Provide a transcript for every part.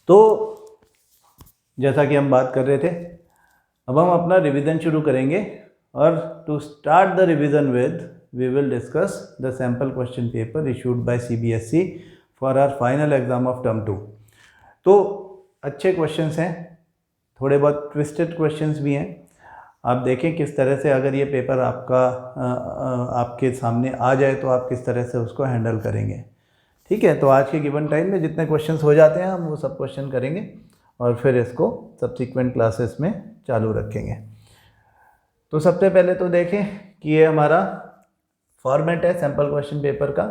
तो जैसा कि हम बात कर रहे थे, अब हम अपना रिवीजन शुरू करेंगे और to start the revision with we will discuss the sample question paper issued by CBSE for our final exam of term 2। तो अच्छे क्वेश्चंस हैं, थोड़े बहुत ट्विस्टेड क्वेश्चंस भी हैं। आप देखें किस तरह से अगर ये पेपर आपके सामने आ जाए तो आप किस तरह से उसको हैंडल करेंगे। ठीक है, तो आज के गिवन टाइम में जितने क्वेश्चंस हो जाते हैं हम वो सब क्वेश्चन करेंगे और फिर इसको सब्सिक्वेंट क्लासेस में चालू रखेंगे। तो सबसे पहले तो देखें कि ये हमारा फॉर्मेट है सैम्पल क्वेश्चन पेपर का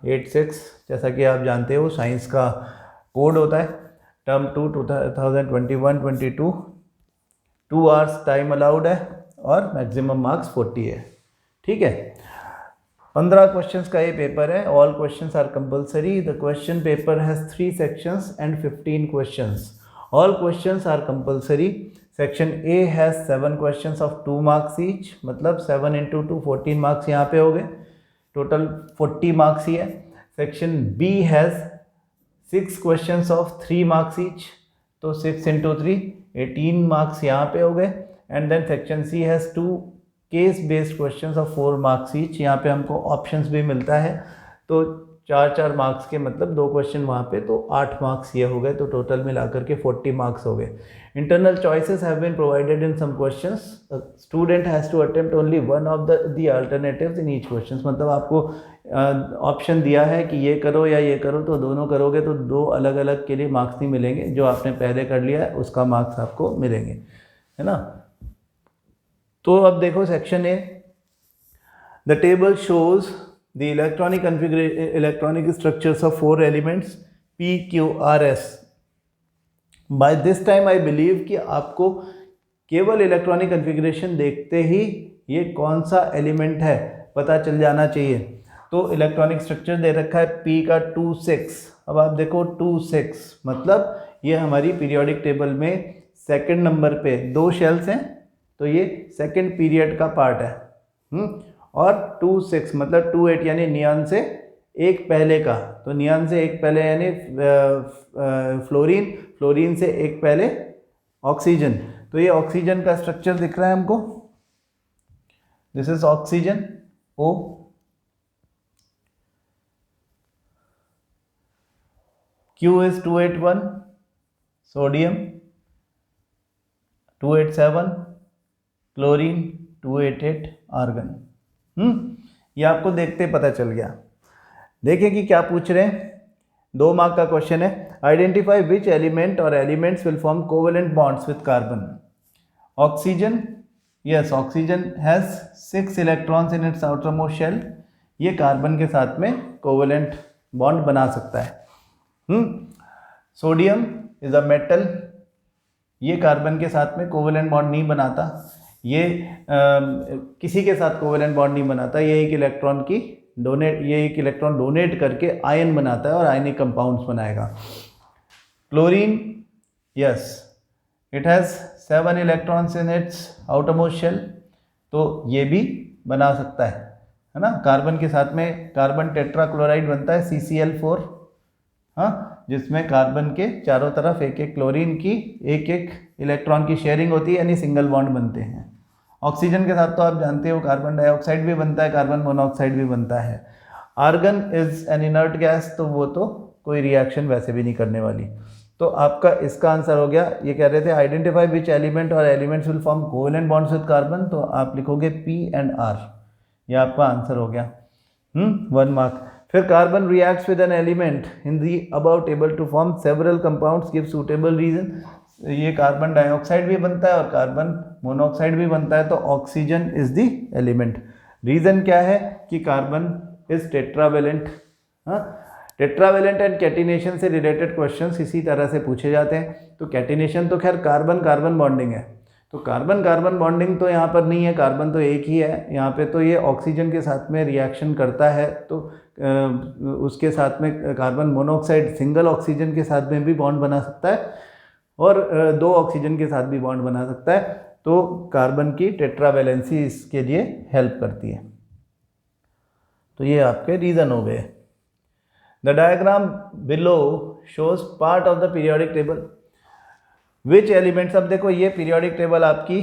86, जैसा कि आप जानते हो साइंस का कोड होता है। टर्म 2 2021-22 2 आवर्स टाइम अलाउड है और मैक्सिमम मार्क्स 40 है। ठीक है, 15 क्वेश्चंस का ये पेपर है। All questions are compulsory. The question paper has 3 sections and 15 questions. All questions are compulsory. Section A has 7 questions of 2 marks each, मतलब 7 × 2 14 मार्क्स यहाँ पे हो गए, टोटल 40 मार्क्स ही है। Section B has 6 questions of 3 marks each, तो 6 × 3 18 marks यहाँ पे हो गए। And then section C has 2 case based questions of 4 marks each. यहाँ पे हमको ऑप्शंस भी मिलता है, तो 4 मार्क्स के मतलब 2 क्वेश्चन वहाँ पे, तो 8 मार्क्स ये हो गए, तो टोटल मिलाकर के 40 मार्क्स हो गए। Internal choices have been provided in some questions. Student has to attempt only one of the alternatives in each question, मतलब आपको ऑप्शन दिया है कि ये करो या ये करो, तो दोनों करोगे तो 2 अलग अलग के लिए मार्क्स नहीं मिलेंगे। जो आपने पहले कर लिया है उसका मार्क्स आपको मिलेंगे, है ना। तो अब देखो section A, the table shows the electronic structures of 4 elements PQRS। By this time I believe कि आपको केवल इलेक्ट्रॉनिक कन्फिग्रेशन देखते ही ये कौन सा एलिमेंट है पता चल जाना चाहिए। तो इलेक्ट्रॉनिक स्ट्रक्चर दे रखा है P का 2,6। अब आप देखो 2,6 मतलब ये हमारी पीरियोडिक टेबल में सेकंड नंबर पे 2 शेल्स हैं, तो ये सेकंड पीरियड का पार्ट है। और 2,6 मतलब 2,8 यानी नियॉन से एक पहले का, तो नियॉन से एक पहले यानी फ्लोरीन से एक पहले ऑक्सीजन। तो ये ऑक्सीजन का स्ट्रक्चर दिख रहा है हमको, this is oxygen O। Q is 281 sodium, 287 chlorine, 288 argon. ये आपको देखते पता चल गया। देखिए कि क्या पूछ रहे हैं। 2 मार्क का क्वेश्चन है। आइडेंटिफाई विच एलिमेंट और elements will form covalent bonds with carbon. Oxygen, yes oxygen has 6 electrons in its outer most shell. ये कार्बन के साथ में कोवेलेंट बॉन्ड बना सकता है। सोडियम इज अ मेटल, ये कार्बन के साथ में कोवेलेंट बॉन्ड नहीं बनाता, ये किसी के साथ कोवेलेंट बॉन्ड नहीं बनाता, ये एक इलेक्ट्रॉन डोनेट करके आयन बनाता है और आयनिक कंपाउंड्स बनाएगा। Chlorine, yes it has 7 electrons in its outer most shell, तो ये भी बना सकता है ना। कार्बन के साथ में कार्बन टेट्राक्लोराइड बनता है CCl4, हाँ, जिसमें कार्बन के चारों तरफ एक एक क्लोरीन की एक एक इलेक्ट्रॉन की शेयरिंग होती है, यानी सिंगल बॉन्ड बनते हैं। ऑक्सीजन के साथ तो आप जानते हो कार्बन डाइऑक्साइड भी बनता है, कार्बन मोनोऑक्साइड भी बनता है। Argon is an inert gas, तो वो तो कोई रिएक्शन वैसे भी नहीं करने वाली। तो आपका इसका आंसर हो गया। ये कह रहे थे आइडेंटिफाई विच एलिमेंट और elements will form covalent bonds with carbon, तो आप लिखोगे P and R, ये आपका आंसर हो गया। 1 मार्क। फिर carbon reacts with an element in the above table to form several compounds, give suitable reason. ये कार्बन डाइऑक्साइड भी बनता है और कार्बन मोनोऑक्साइड भी बनता है, तो oxygen is the element. Reason क्या है कि carbon is tetravalent. Tetravalent and catenation से रिलेटेड क्वेश्चंस इसी तरह से पूछे जाते हैं। तो कैटिनेशन तो खैर कार्बन कार्बन बॉन्डिंग है, तो कार्बन कार्बन बॉन्डिंग तो यहाँ पर नहीं है, कार्बन तो एक ही है यहाँ पे। तो ये ऑक्सीजन के साथ में रिएक्शन करता है, तो उसके साथ में कार्बन मोनोऑक्साइड सिंगल ऑक्सीजन के साथ में भी बॉन्ड बना सकता है और 2 ऑक्सीजन के साथ भी बॉन्ड बना सकता है। तो कार्बन की टेट्रावेलेंसी इसके लिए हेल्प करती है। तो ये आपके रीज़न हो गए। The diagram below shows part of the periodic table which elements. अब देखो ये पीरियोडिक टेबल आपकी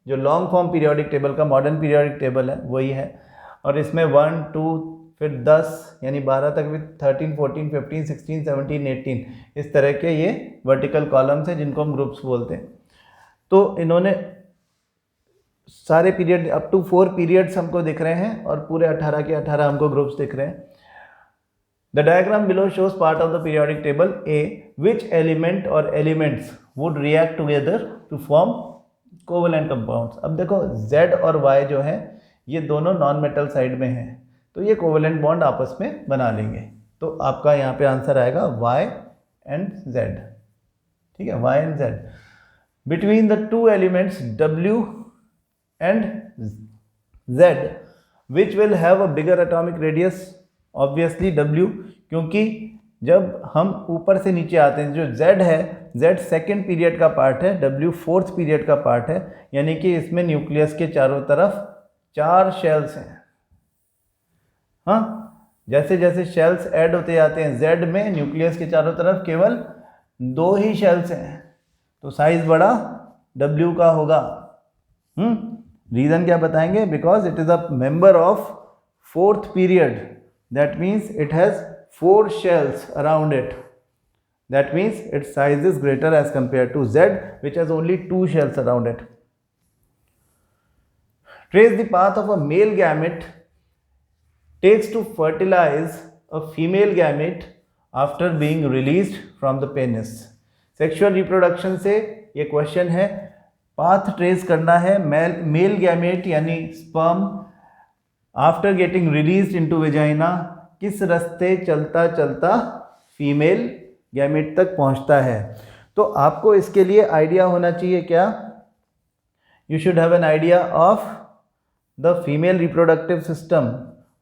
जो लॉन्ग फॉर्म पीरियोडिक टेबल का मॉडर्न पीरियोडिक टेबल है वही है, और इसमें 1 2 फिर 10 यानी 12 तक भी 13 14 15 16 17 18 इस तरह के ये वर्टिकल कॉलम्स हैं जिनको हम ग्रुप्स बोलते हैं। तो इन्होंने सारे पीरियड अप टू 4 पीरियड्स हमको दिख रहे हैं और पूरे 18 के 18 हमको ग्रुप्स दिख रहे हैं। The diagram below shows part of the periodic table A which element और elements would react together to form covalent compounds. अब देखो Z और Y जो है ये दोनों नॉन मेटल साइड में हैं, तो ये कोवेलेंट बॉन्ड आपस में बना लेंगे। तो आपका यहाँ पे आंसर आएगा Y एंड Z। ठीक है, Y and Z। Between the two elements W and Z which will have a bigger atomic radius. Obviously W, क्योंकि जब हम ऊपर से नीचे आते हैं जो Z है, Z सेकेंड पीरियड का पार्ट है, W फोर्थ पीरियड का पार्ट है, यानी कि इसमें न्यूक्लियस के चारों तरफ 4 शेल्स हैं। हाँ, जैसे जैसे शेल्स ऐड होते जाते हैं Z में न्यूक्लियस के चारों तरफ केवल 2 ही शेल्स हैं, तो साइज बड़ा W का होगा। रीजन क्या बताएंगे? Because it is a member of fourth period, that means it has 4 shells around it. That means its size is greater as compared to Z, which has only 2 shells around it. Trace the path of a male gamete takes to fertilize a female gamete after being released from the penis. Sexual reproduction से ये question है, path trace करना है male gamete यानी sperm after getting released into vagina किस रास्ते चलता चलता फीमेल गैमेट तक पहुंचता है। तो आपको इसके लिए आइडिया होना चाहिए क्या? You should have an idea of the female reproductive system.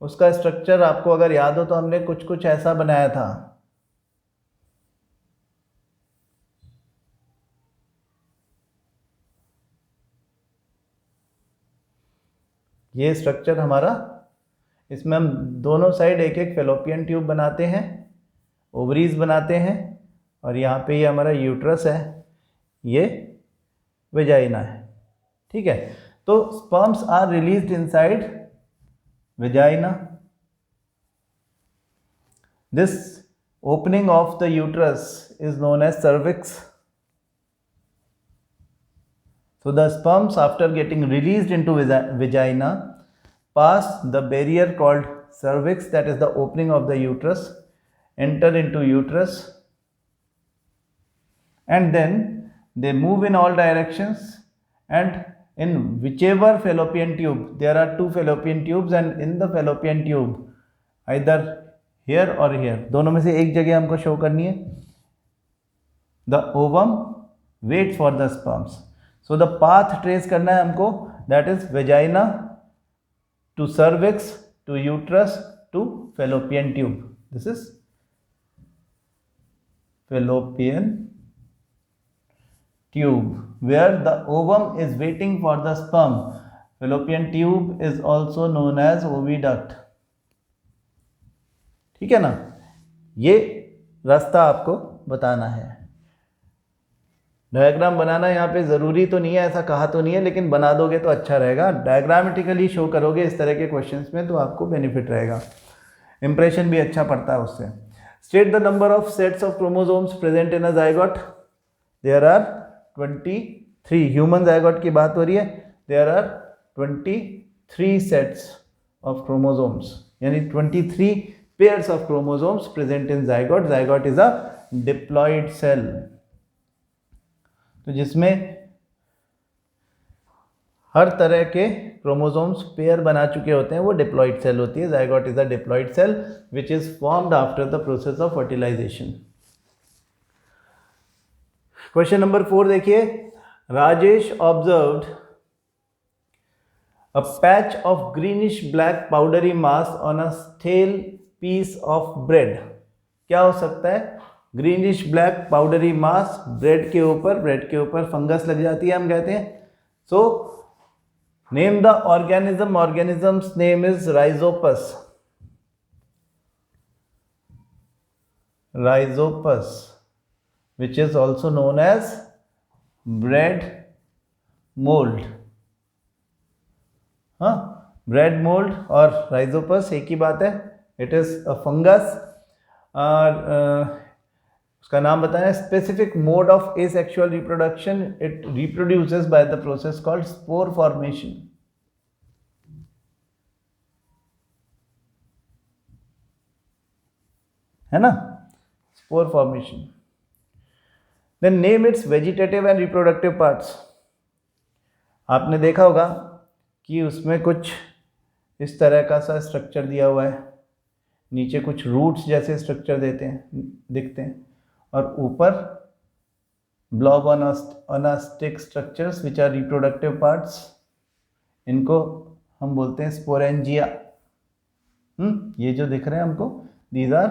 उसका स्ट्रक्चर आपको अगर याद हो तो हमने कुछ कुछ ऐसा बनाया था। ये स्ट्रक्चर हमारा, इसमें हम दोनों साइड एक एक फेलोपियन ट्यूब बनाते हैं, ओवरीज बनाते हैं, और यहाँ पे ये हमारा यूट्रस है, ये वेजाइना है। ठीक है, तो sperms are released inside vagina. This opening of the uterus is known as cervix. So the sperms after getting released into vagina pass the barrier called cervix, that is the opening of the uterus, enter into uterus, and then they move in all directions, and in whichever fallopian tube, there are 2 fallopian tubes, and in the fallopian tube either here or here, दोनों में से एक जगह हमको show करनी है, the ovum waits for the sperms. So the path trace करना है हमको, that is vagina to cervix to uterus to fallopian tube. This is fallopian tube where the ovum is waiting for the sperm. Fallopian tube is also known as oviduct. ठीक है ना, ये रास्ता आपको बताना है। डायग्राम बनाना यहाँ पे ज़रूरी तो नहीं है, ऐसा कहा तो नहीं है, लेकिन बना दोगे तो अच्छा रहेगा। डायग्रामेटिकली शो करोगे इस तरह के क्वेश्चंस में तो आपको बेनिफिट रहेगा, इंप्रेशन भी अच्छा पड़ता है उससे। State the number of sets of chromosomes present in a zygote. There are 23। Human zygote की बात हो रही है। There are 23 sets of chromosomes, यानी 23 pairs of chromosomes present in zygote. Zygote is a diploid cell, तो जिसमें हर तरह के क्रोमोसोम्स पेयर बना चुके होते हैं, वो डिप्लॉइड सेल होती है। Zygote is a diploid cell which is formed after the process of fertilisation. Question number 4 देखिए। Rajesh observed a patch of greenish black powdery mass on a stale piece of bread. क्या हो सकता है? Greenish black powdery mass bread के ऊपर fungus लग जाती है, हम कहते हैं। So name the organism. Organisms name is rhizopus. rhizopus, which is also known as bread mold. हाँ, ब्रेड मोल्ड और राइजोपस एक ही बात है. इट इज अ फंगस और उसका नाम बताया. Specific mode of asexual reproduction. It reproduces by the process called spore formation. है ना, spore formation. Then name its vegetative and reproductive parts. आपने देखा होगा कि उसमें कुछ इस तरह का सा स्ट्रक्चर दिया हुआ है, नीचे कुछ रूट्स जैसे स्ट्रक्चर दिखते हैं और ऊपर blob on a stick structures which are reproductive parts. इनको हम बोलते हैं स्पोरेंजिया. ये जो दिख रहे हैं हमको, these are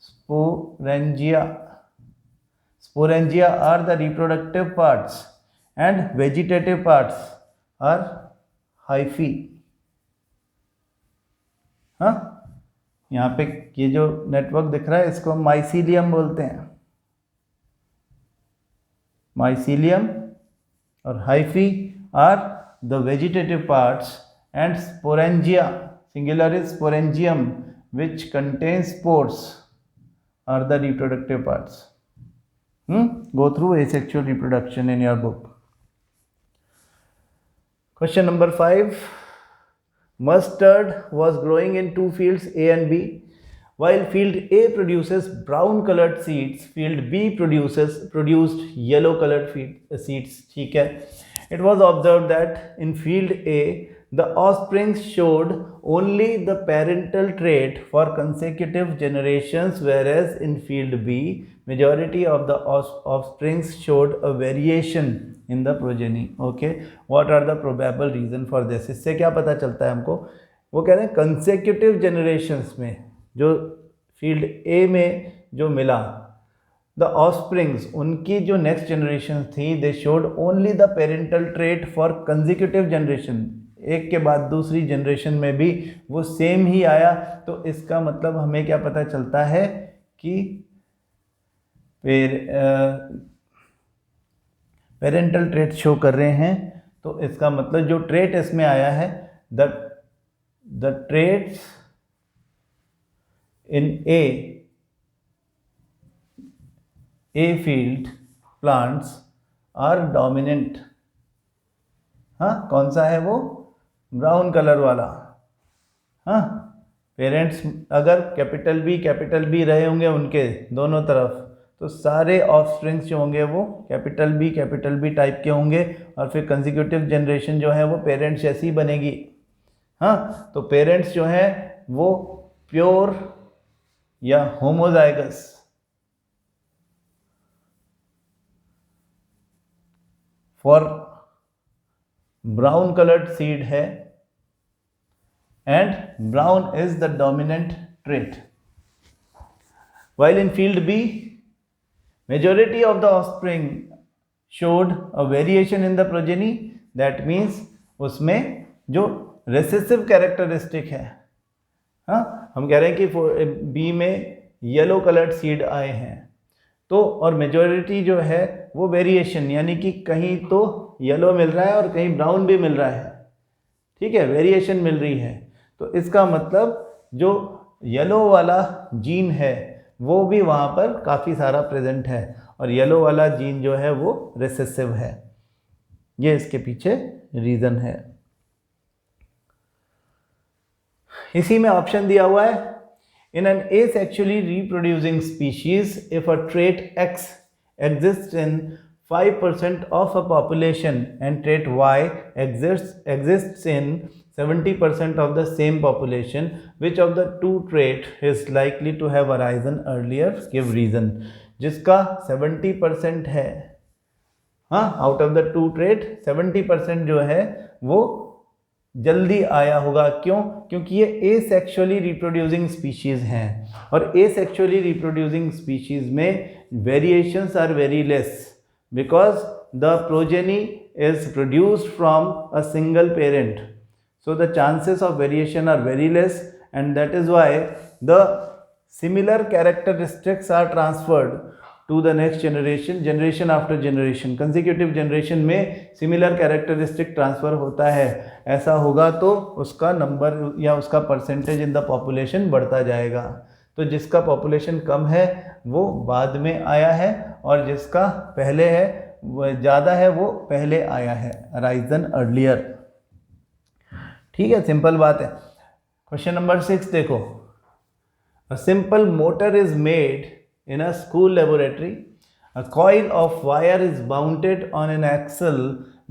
sporangia. Sporangia are the reproductive parts and vegetative parts are hyphae. हाँ, यहाँ पे ये जो नेटवर्क दिख रहा है इसको माइसीलियम बोलते हैं. माइसीलियम और hyphae are the vegetative parts and sporangia, singular is sporangium, which contains spores, are the reproductive parts. Go through asexual reproduction in your book. Question number 5. Mustard was growing in two fields A and B. While field A produces brown colored seeds, field B produced yellow colored seeds. ठीक है. It was observed that in field A, the offspring showed only the parental trait for consecutive generations, whereas in field B, majority of the offspring showed a variation in the progeny. Okay, what are the probable reason for this? इससे क्या पता चलता है हमको? वो कह रहे हैं consecutive generations में जो field A में जो मिला, the offsprings, उनकी जो next generation थी, they showed only the parental trait for consecutive generation. एक के बाद दूसरी जनरेशन में भी वो सेम ही आया. तो इसका मतलब हमें क्या पता चलता है कि पेरेंटल ट्रेट शो कर रहे हैं. तो इसका मतलब जो ट्रेट इसमें आया है, the traits in a field plants are dominant. हाँ, कौन सा है वो? ब्राउन कलर वाला. हाँ, पेरेंट्स अगर कैपिटल बी रहे होंगे उनके दोनों तरफ, तो सारे ऑफस्प्रिंग्स जो होंगे वो कैपिटल बी टाइप के होंगे और फिर कंसेक्यूटिव जनरेशन जो है वो पेरेंट्स जैसी बनेगी. हाँ, तो पेरेंट्स जो है वो प्योर या homozygous for brown coloured seed है and brown is the dominant trait. While in field B, majority of the offspring showed a variation in the progeny. That means उसमें जो recessive characteristic है, हाँ, हम कह रहे हैं कि B में येलो कलर्ड सीड आए हैं, तो और मेजॉरिटी जो है वो वेरिएशन, यानी कि कहीं तो येलो मिल रहा है और कहीं ब्राउन भी मिल रहा है. ठीक है, वेरिएशन मिल रही है. तो इसका मतलब जो येलो वाला जीन है वो भी वहाँ पर काफ़ी सारा प्रेजेंट है और येलो वाला जीन जो है वो रिसेसिव है. ये इसके पीछे रीज़न है. इसी में ऑप्शन दिया हुआ है, in an asexually reproducing species, if a trait X exists in 5% of a population and trait Y exists in 70% of the same population, which of the two trait is likely to have arisen earlier? Give reason. जिसका 70% है, हाँ, out of the two trait 70% जो है वो जल्दी आया होगा. क्यों? क्योंकि ये एसेक्सुअली रिप्रोड्यूसिंग स्पीशीज़ हैं और एसेक्सुअली रिप्रोड्यूसिंग स्पीशीज़ में variations are very less because the progeny is produced from a single parent. So the chances of variation are very less, and that is why the similar characteristics are transferred to the next generation, generation after generation, consecutive generation में similar characteristic transfer होता है, ऐसा होगा तो उसका number या उसका percentage in the population बढ़ता जाएगा। तो जिसका पॉपुलेशन कम है वो बाद में आया है और जिसका पहले है वो ज़्यादा है वो पहले आया है, अराइजन अर्लियर। ठीक है, सिंपल बात है। क्वेश्चन नंबर 6 देखो, a simple motor is made in a school laboratory, a coil of wire is bounded on an axle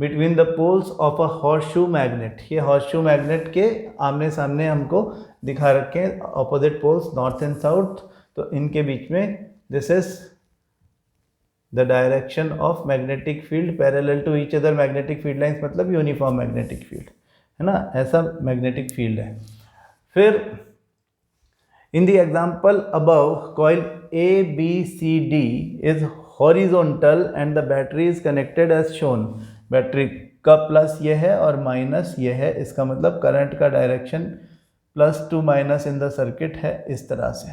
between the poles of a horseshoe magnet. ये हॉर्सशू मैग्नेट के आमने सामने हमको दिखा रखे हैं, opposite poles north and south, तो इनके बीच में this is the direction of magnetic field parallel to each other. Magnetic field lines मतलब यूनिफॉर्म मैग्नेटिक फील्ड है ना, ऐसा मैग्नेटिक फील्ड है। फिर in the example above coil ABCD is horizontal and the battery is connected as shown. Battery का plus ये है और माइनस ये है, इसका मतलब करंट का direction plus two minus in the circuit है इस तरह से।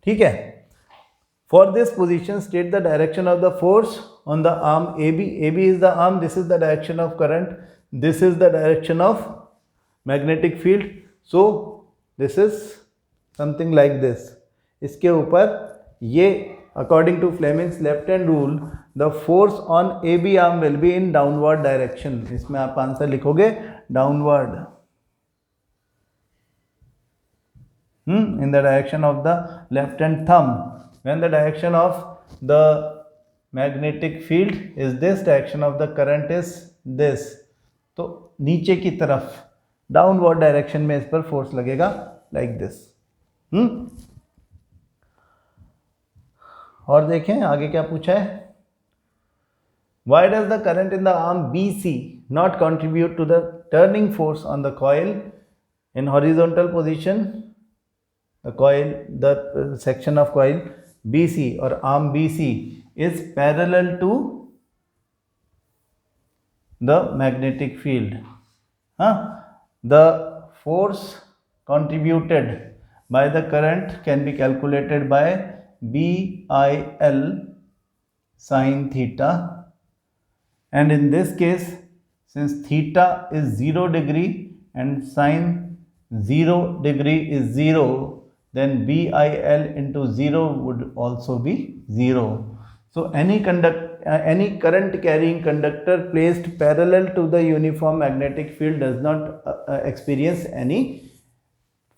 ठीक है, for this position state the direction of the force on the arm AB। AB is the arm, this is the direction of current, this is the direction of magnetic field, so this is something like this। इसके ऊपर ये according to Fleming's left hand rule the force on AB arm will be in downward direction। इसमें आप answer लिखोगे downward, in the direction of the left hand thumb। when the direction of the magnetic field is this, direction of the current is this, तो नीचे की तरफ downward direction में इस पर फोर्स लगेगा लाइक दिस। और देखें आगे क्या पूछा है, why does the current in the arm BC not contribute to the turning force on the coil in horizontal position? The coil, the section of coil BC or arm BC is parallel to the magnetic field। The force contributed by the current can be calculated by BIL sin theta, and in this case since theta is 0 degree and sin 0 degree is 0, then BIL into 0 would also be 0। So any current carrying conductor placed parallel to the uniform magnetic field does not experience any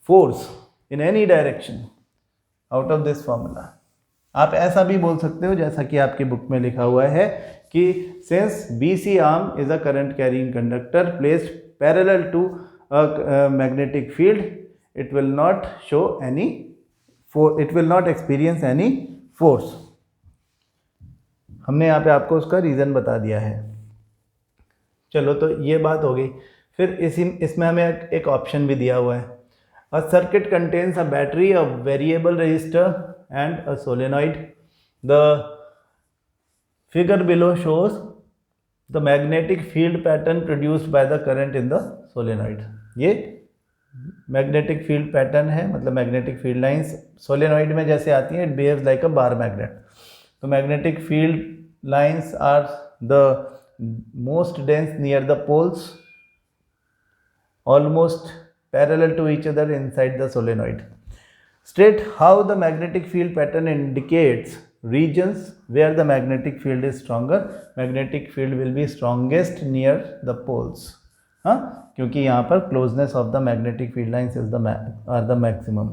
force in any direction out of this formula। आप ऐसा भी बोल सकते हो जैसा कि आपकी book में लिखा हुआ है कि since BC arm is a current carrying conductor placed parallel to a magnetic field, it will not show any force, it will not experience any force। हमने यहाँ पे आपको उसका रीज़न बता दिया है। चलो तो ये बात हो गई। फिर इसमें हमें एक ऑप्शन भी दिया हुआ है, a circuit contains a battery, a variable resistor and a solenoid. The figure below shows the magnetic field pattern produced by the current in the solenoid. ये मैग्नेटिक फील्ड पैटर्न है, मतलब मैग्नेटिक फील्ड लाइंस सोलेनॉइड में जैसे आती हैं, it behaves like a bar magnet. तो magnetic field lines are the most dense near the poles, almost parallel to each other inside the solenoid. State how the magnetic field pattern indicates regions where the magnetic field is stronger। magnetic field will be strongest near the poles, क्योंकि यहाँ पर closeness of the magnetic field lines is the maximum।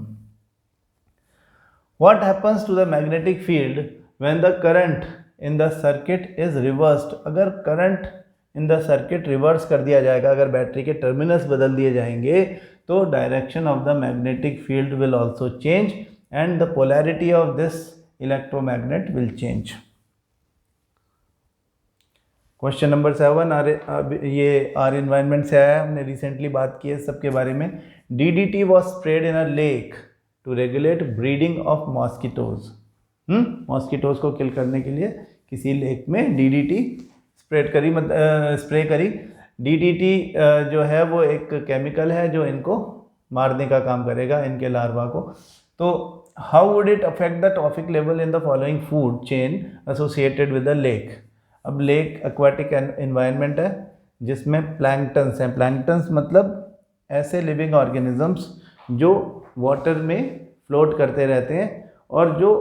what happens to the magnetic field when the current in the circuit is reversed? अगर current in the circuit reverse कर दिया जाएगा, अगर battery के terminals बदल दिए जाएंगे तो direction of the magnetic field will also change and the polarity of this electromagnet will change। Question number 7 ये आर इन्वायरमेंट से आया है, हमने रिसेंटली बात की है सबके बारे में। DDT was sprayed in a lake to regulate breeding of mosquitoes। Mosquitoes को किल करने के लिए किसी लेक में DDT स्प्रे करी। DDT जो है वो एक केमिकल है जो इनको मारने का काम करेगा इनके लार्वा को। तो how would it affect the trophic level in the following food chain associated with the lake. अब लेक एक्वाटिक एनवायरनमेंट है जिसमें प्लैंक्टन्स हैं। प्लैंक्टन्स मतलब ऐसे लिविंग ऑर्गेनिजम्स जो वाटर में फ्लोट करते रहते हैं और जो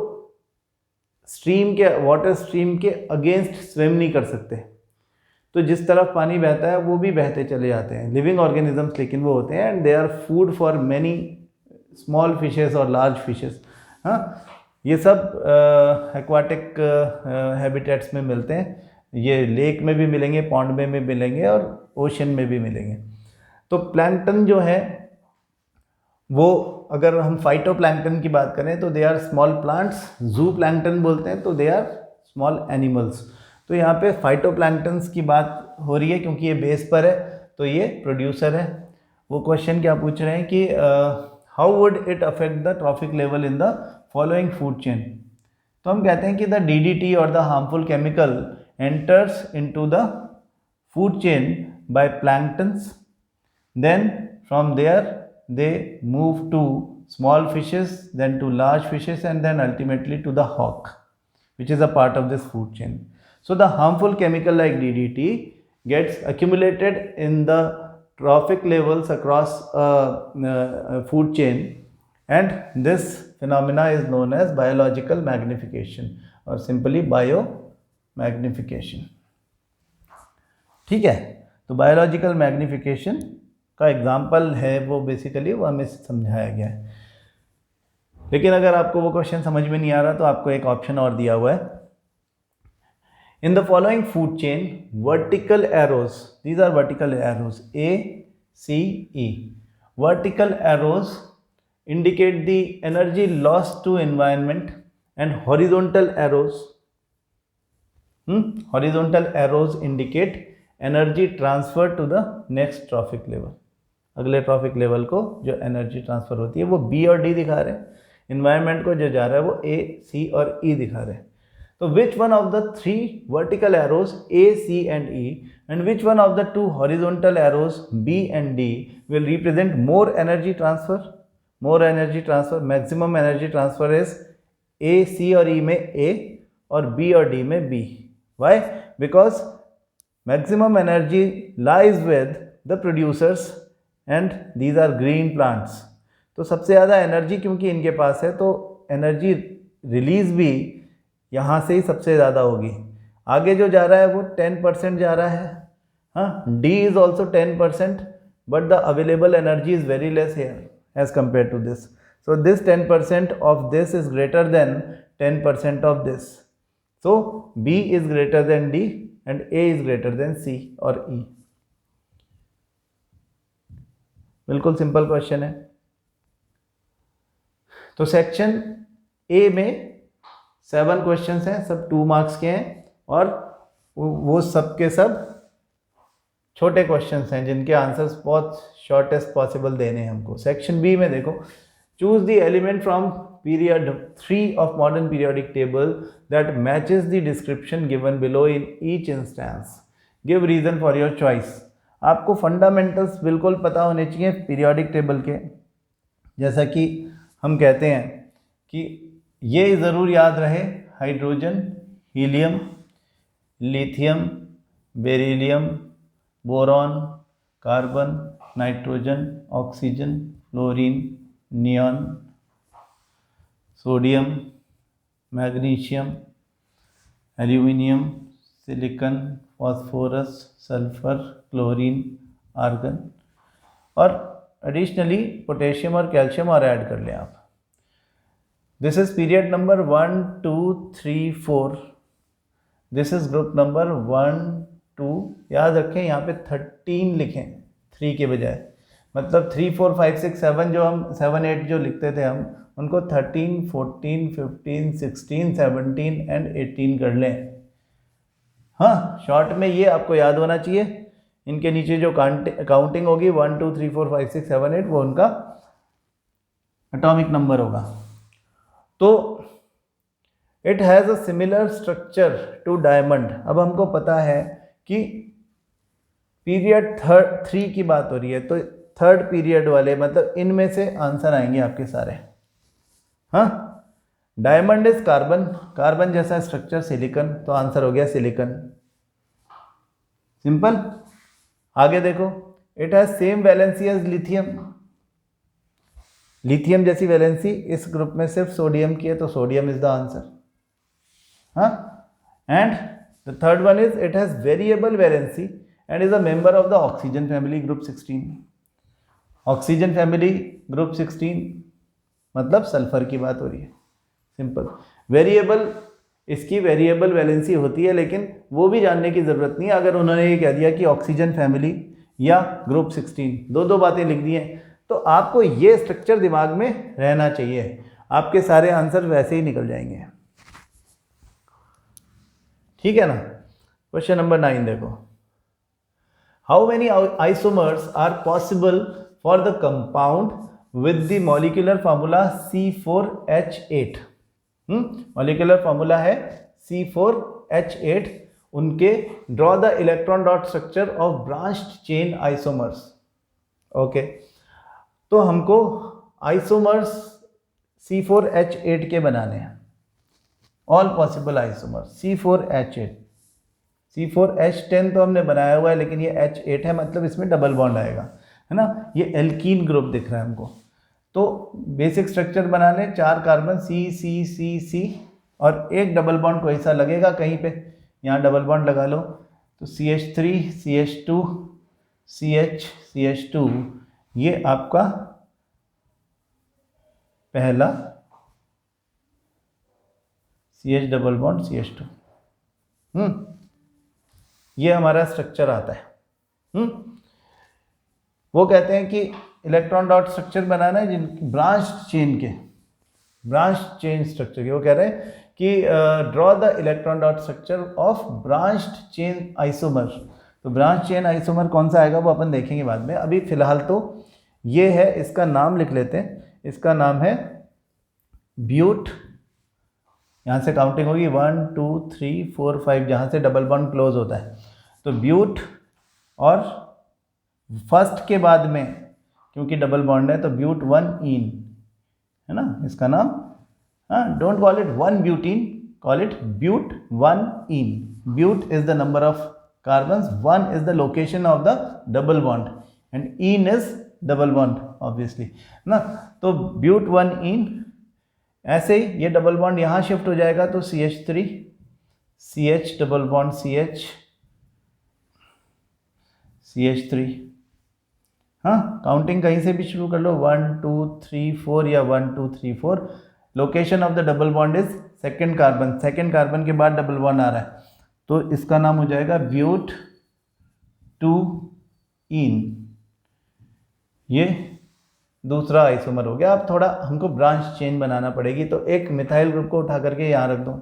स्ट्रीम के वाटर स्ट्रीम के अगेंस्ट स्विम नहीं कर सकते। तो जिस तरफ पानी बहता है वो भी बहते चले जाते हैं, लिविंग ऑर्गेनिजम्स लेकिन वो होते हैं, and they are food for many small fishes और लार्ज फिशेस। हाँ, ये सब एक्वाटिक हैबिटेट्स में मिलते हैं। ये लेक में भी मिलेंगे, पॉन्ड में भी मिलेंगे और ओशन में भी मिलेंगे। तो प्लैंक्टन जो है वो, अगर हम फाइटोप्लैंक्टन की बात करें तो दे आर स्मॉल प्लांट्स। जू प्लैंक्टन बोलते हैं तो दे आर स्मॉल एनिमल्स। तो यहाँ पे फाइटोप्लैंक्टन्स की बात हो रही है क्योंकि ये बेस पर है तो ये प्रोड्यूसर है। वो क्वेश्चन क्या पूछ रहे हैं कि how would it affect the trophic level in the following food chain. तो हम कहते हैं कि द DDT और the harmful chemical enters into the food chain by planktons, then from there they move to small fishes, then to large fishes, and then ultimately to the hawk, which is a part of this food chain. So the harmful chemical like DDT gets accumulated in the trophic levels across a food chain, and this phenomena is known as biological magnification or simply biomagnification. ठीक है, तो biological magnification का example है वो basically वो हमें समझाया गया है। लेकिन अगर आपको वो क्वेश्चन समझ में नहीं आ रहा तो आपको एक ऑप्शन और दिया हुआ है। In the following food chain vertical arrows, these are vertical arrows ACE, vertical arrows indicate the energy lost to environment, and horizontal arrows indicate energy transfer to the next trophic level. अगले trophic level को जो energy transfer होती है वो B और D दिखा रहे हैं, इन्वायरमेंट को जो जा रहा है वो A, C और E दिखा रहे हैं। तो which one of the 3 vertical arrows A, C and E and which one of the 2 horizontal arrows B and D will represent more energy transfer? More energy transfer, maximum energy transfer is A, C और E में A और B और D में B. Why? Because maximum energy lies with the producers and these are green plants. तो सबसे ज़्यादा energy क्योंकि इनके पास है तो एनर्जी रिलीज भी यहाँ से ही सबसे ज़्यादा होगी। आगे जो जा रहा है वो 10% जा रहा है। हाँ, D is also 10%, but the available energy is very less here as compared to this. So this 10% of this is greater than 10% of this. So B is greater than D and A is greater than C or E. बिल्कुल simple question है। तो section A में 7 questions हैं, सब 2 marks के हैं और वो सब के सब छोटे क्वेश्चंस हैं जिनके आंसर्स बहुत शॉर्टेस्ट पॉसिबल देने हैं हमको। सेक्शन बी में देखो, choose the element from period 3 of modern periodic table that matches the description given below in each instance, give reason for your choice. आपको फंडामेंटल्स बिल्कुल पता होने चाहिए पीरियोडिक टेबल के। जैसा कि हम कहते हैं कि ये ज़रूर याद रहे, hydrogen, helium, lithium, beryllium, boron, carbon, nitrogen, oxygen, fluorine, neon, sodium, magnesium, aluminium, silicon, phosphorus, sulphur, chlorine, argon और एडिशनली पोटेशियम और कैल्शियम और ऐड कर लें आप। This is period number 1, 2, 3, 4। This is group number 1, 2, याद रखें यहाँ पे 13 लिखें 3 के बजाय, मतलब 3, 4, 5, 6, 7 जो हम 7, 8 जो लिखते थे हम उनको 13, 14, 15, 16, 17 एंड 18 कर लें। हाँ, शॉर्ट में ये आपको याद होना चाहिए। इनके नीचे जो काउंटिंग होगी 1, 2, 3, 4, 5, 6, 7, 8 वो उनका एटॉमिक नंबर होगा। तो it has a similar structure to diamond. अब हमको पता है कि पीरियड 3 की बात हो रही है, तो थर्ड पीरियड वाले, मतलब इनमें से आंसर आएंगे आपके सारे। हाँ, डायमंड इज कार्बन, कार्बन जैसा स्ट्रक्चर सिलिकॉन, तो आंसर हो गया सिलिकॉन, सिंपल। आगे देखो, it has same valency as lithium, lithium जैसी वैलेंसी इस ग्रुप में सिर्फ सोडियम की है, तो सोडियम इज द आंसर। हाँ, and the third one is it has variable valency and is a member of the oxygen family group 16। Oxygen family group 16 मतलब sulphur की बात हो रही है, सिंपल। वेरिएबल, इसकी वेरिएबल वैलेंसी होती है, लेकिन वो भी जानने की ज़रूरत नहीं है। अगर उन्होंने ये कह दिया कि ऑक्सीजन फैमिली या ग्रुप 16, दो बातें लिख दी हैं, तो आपको ये स्ट्रक्चर दिमाग में रहना चाहिए, आपके सारे आंसर वैसे ही निकल जाएंगे। ठीक है ना। क्वेश्चन नंबर 9 देखो, how many isomers are possible for the compound with the molecular formula C4H8। Molecular formula है C4H8, उनके draw the electron dot structure of branched chain isomers. Okay, तो हमको आइसोमर्स C4H8 के बनाने हैं, all possible isomers C4H8। C4H10 तो हमने बनाया हुआ है, लेकिन ये H8 है, मतलब इसमें डबल बॉन्ड आएगा, है ना। ये एल्कीन ग्रुप दिख रहा है हमको, तो बेसिक स्ट्रक्चर बना लें, 4 कार्बन C और एक डबल बॉन्ड कोई सा लगेगा कहीं पे, यहाँ डबल बॉन्ड लगा लो, तो CH3 CH2 CH2, ये आपका पहला CH डबल बॉन्ड CH2, ये हमारा स्ट्रक्चर आता है। वो कहते हैं कि इलेक्ट्रॉन डॉट स्ट्रक्चर बनाना है जिन ब्रांच चेन के, ब्रांच चेन स्ट्रक्चर के, वो कह रहे हैं कि draw the electron dot structure of branched chain isomer. तो ब्रांच चेन आइसोमर कौन सा आएगा वो अपन देखेंगे बाद में, अभी फिलहाल तो ये है, इसका नाम लिख लेते हैं, इसका नाम है ब्यूट। यहाँ से काउंटिंग होगी 1 2 3 4 5, जहाँ से डबल बॉन्ड क्लोज होता है, तो ब्यूट, और फर्स्ट के बाद में क्योंकि डबल बॉन्ड है तो ब्यूट 1 इन, है ना इसका नाम। हाँ, don't call it 1 butene, call it but 1 ene. But is the number of carbons, 1 is the location of the double bond and ene is double bond obviously ना, तो ब्यूट 1 इन। ऐसे ही ये डबल बॉन्ड यहाँ शिफ्ट हो जाएगा, तो CH3 CH double bond CH3। हाँ, counting कहीं से भी शुरू कर लो, 1 2 3 4 या 1 2 3 4। Location of the double bond is second carbon, second carbon के बाद डबल बॉन्ड आ रहा है, तो इसका नाम हो जाएगा ब्यूट 2 इन। ये दूसरा आइसोमर हो गया। अब थोड़ा हमको ब्रांच चेन बनाना पड़ेगी, तो एक मिथाइल ग्रुप को उठा करके यहाँ रख दो।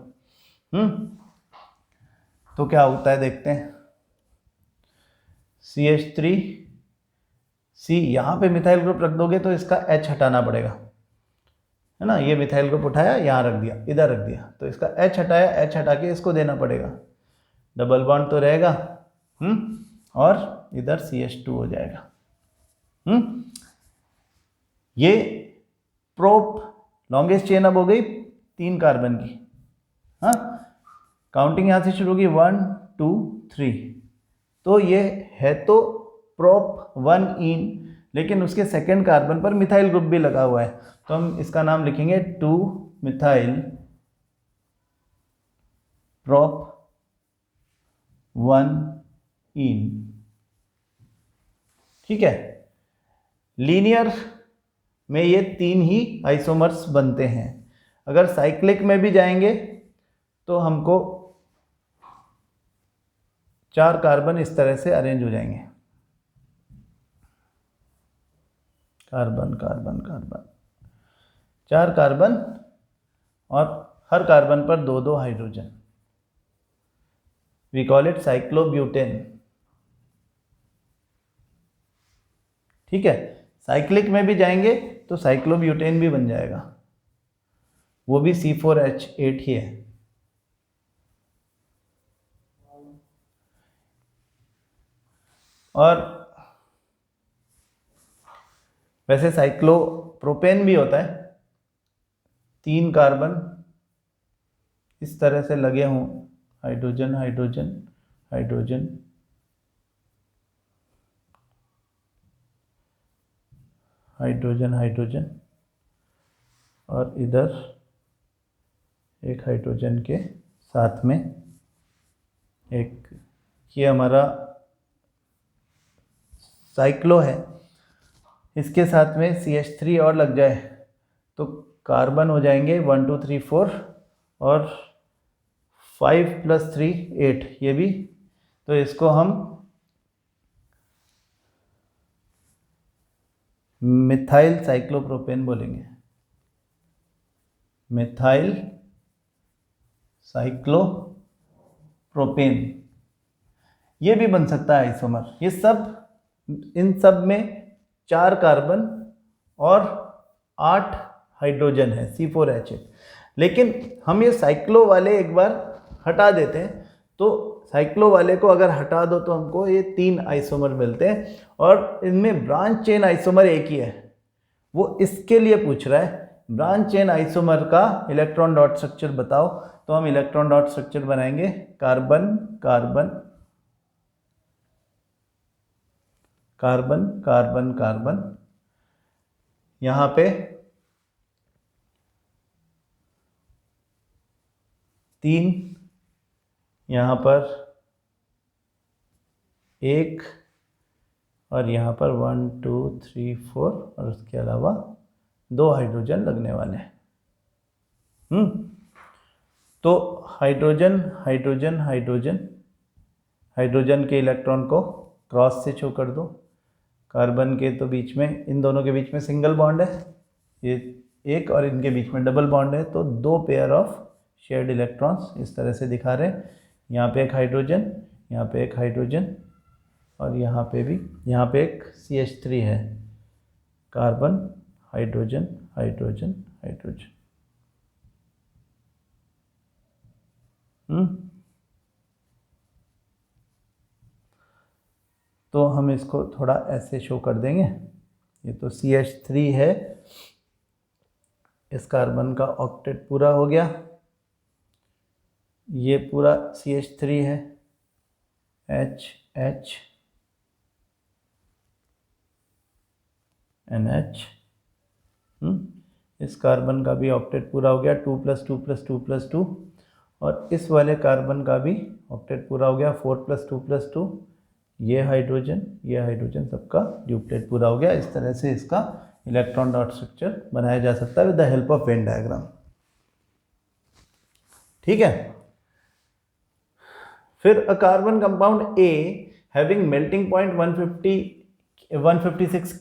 तो क्या होता है देखते हैं, CH3 C, यहाँ पे मिथाइल ग्रुप रख दोगे तो इसका H हटाना पड़ेगा, है ना। ये मिथाइल ग्रुप उठाया, यहाँ रख दिया, इधर रख दिया, तो इसका H हटाया, H हटा के इसको देना पड़ेगा, डबल बॉन्ड तो रहेगा, और इधर CH2 हो जाएगा। ये प्रोप लॉन्गेस्ट चेन अब हो गई 3 कार्बन की। हाँ, काउंटिंग यहाँ से शुरू होगी 1 2 3, तो ये है तो प्रोप 1 इन, लेकिन उसके सेकेंड कार्बन पर मिथाइल ग्रुप भी लगा हुआ है, तो हम इसका नाम लिखेंगे 2 मिथाइल प्रोप 1 इन। ठीक है, लीनियर में ये 3 ही आइसोमर्स बनते हैं। अगर साइक्लिक में भी जाएंगे तो हमको 4 कार्बन इस तरह से अरेंज हो जाएंगे, कार्बन कार्बन कार्बन, 4 कार्बन और हर कार्बन पर 2 hydrogen, we call it cyclobutane. ठीक है, साइक्लिक में भी जाएंगे तो साइक्लोब्यूटेन भी बन जाएगा, वो भी C4H8 ही है। और वैसे साइक्लोप्रोपेन भी होता है, 3 कार्बन इस तरह से लगे हों, hydrogen hydrogen hydrogen, hydrogen hydrogen, और इधर एक हाइड्रोजन के साथ में एक, ये हमारा साइक्लो है, इसके साथ में CH3 और लग जाए तो कार्बन हो जाएंगे 1 2 3 4 और 5 + 3 8, ये भी, तो इसको हम मिथाइल साइक्लोप्रोपेन बोलेंगे, मिथाइल साइक्लोप्रोपेन। ये भी बन सकता है आइसोमर। ये सब, इन सब में 4 कार्बन और 8 हाइड्रोजन है, C4H8। लेकिन हम ये साइक्लो वाले एक बार हटा देते हैं, तो साइक्लो वाले को अगर हटा दो तो हमको ये 3 आइसोमर मिलते हैं, और इनमें ब्रांच चेन आइसोमर एक ही है। वो इसके लिए पूछ रहा है ब्रांच चेन आइसोमर का इलेक्ट्रॉन डॉट स्ट्रक्चर बताओ, तो हम इलेक्ट्रॉन डॉट स्ट्रक्चर बनाएंगे carbon carbon carbon carbon carbon, यहाँ पे 3, यहाँ पर 1, और यहाँ पर 1 2 3 4, और उसके अलावा 2 हाइड्रोजन लगने वाले हैं। तो हाइड्रोजन हाइड्रोजन हाइड्रोजन, हाइड्रोजन के इलेक्ट्रॉन को क्रॉस से शो कर दो, कार्बन के तो बीच में, इन दोनों के बीच में सिंगल बॉन्ड है, ये एक, और इनके बीच में डबल बॉन्ड है, तो 2 पेयर ऑफ शेयर्ड इलेक्ट्रॉन्स इस तरह से दिखा रहे हैं। यहाँ पे एक हाइड्रोजन, यहाँ पे एक हाइड्रोजन, और यहाँ पे भी, यहाँ पे एक CH3 है, कार्बन हाइड्रोजन हाइड्रोजन हाइड्रोजन। तो हम इसको थोड़ा ऐसे शो कर देंगे। ये तो CH3 है, इस कार्बन का ऑक्टेट पूरा हो गया, ये पूरा CH3 है, H H NH। इस कार्बन का भी ऑक्टेट पूरा हो गया, 2 + 2 + 2 + 2, और इस वाले कार्बन का भी ऑक्टेट पूरा हो गया, 4 + 2 + 2, ये हाइड्रोजन सबका ड्यूप्लेट पूरा हो गया। इस तरह से इसका इलेक्ट्रॉन डॉट स्ट्रक्चर बनाया जा सकता है with the help of Venn diagram. ठीक है। फिर a carbon compound A having melting point 156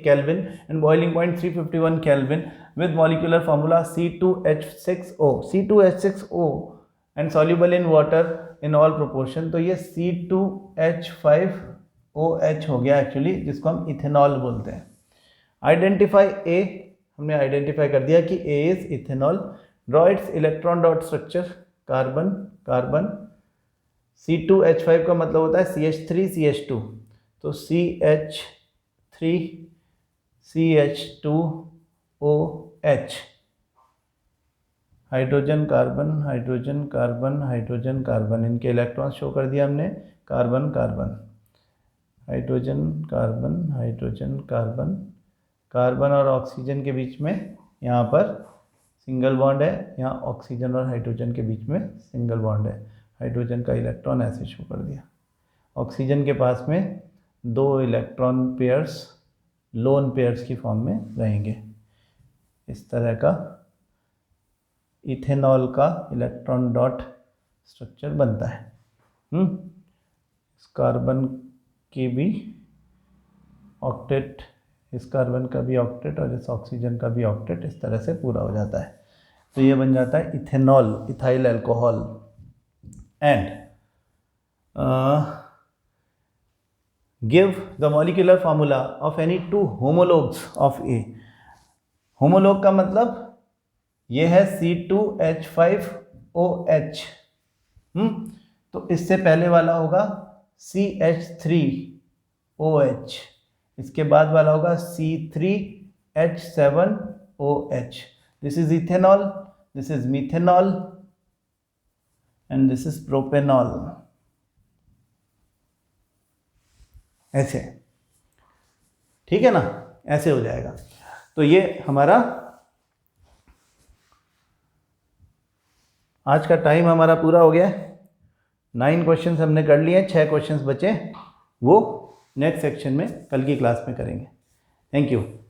Kelvin and boiling point 351 Kelvin with molecular formula C2H6O, C2H6O and soluble in water in all proportion। तो ये C2H5OH हो गया actually, जिसको हम ethanol बोलते हैं। आइडेंटिफाई A, हमने आइडेंटिफाई कर दिया कि A is ethanol. Draw it's electron dot structure, carbon carbon, C2H5 का मतलब होता है CH3 CH2, तो CH3 CH2OH, hydrogen carbon hydrogen carbon hydrogen carbon, इनके इलेक्ट्रॉन शो कर दिया हमने, carbon carbon, hydrogen carbon hydrogen carbon, carbon और ऑक्सीजन के बीच में यहाँ पर सिंगल बॉन्ड है, यहाँ ऑक्सीजन और हाइड्रोजन के बीच में सिंगल बॉन्ड है, हाइड्रोजन का इलेक्ट्रॉन ऐसे शो कर दिया। ऑक्सीजन के पास में 2 इलेक्ट्रॉन पेयर्स लोन पेयर्स की फॉर्म में रहेंगे। इस तरह का इथेनॉल का इलेक्ट्रॉन डॉट स्ट्रक्चर बनता है। इस कार्बन की भी ऑक्टेट, इस कार्बन का भी ऑक्टेट और इस ऑक्सीजन का भी ऑक्टेट इस तरह से पूरा हो जाता है। तो ये बन जाता है ethanol, ethyl alcohol. And give the molecular formula of any 2 homologues of A. Homologue का मतलब ये है C2H5OH। तो इससे पहले वाला होगा CH3OH, इसके बाद वाला होगा C3 H7OH. This is ethanol, this is methanol, and this is propanol. ऐसे, ठीक है ना, ऐसे हो जाएगा। तो ये हमारा आज का टाइम हमारा पूरा हो गया है। 9 क्वेश्चंस हमने कर लिए, 6 क्वेश्चंस बचे, वो नेक्स्ट सेक्शन में कल की क्लास में करेंगे। Thank you.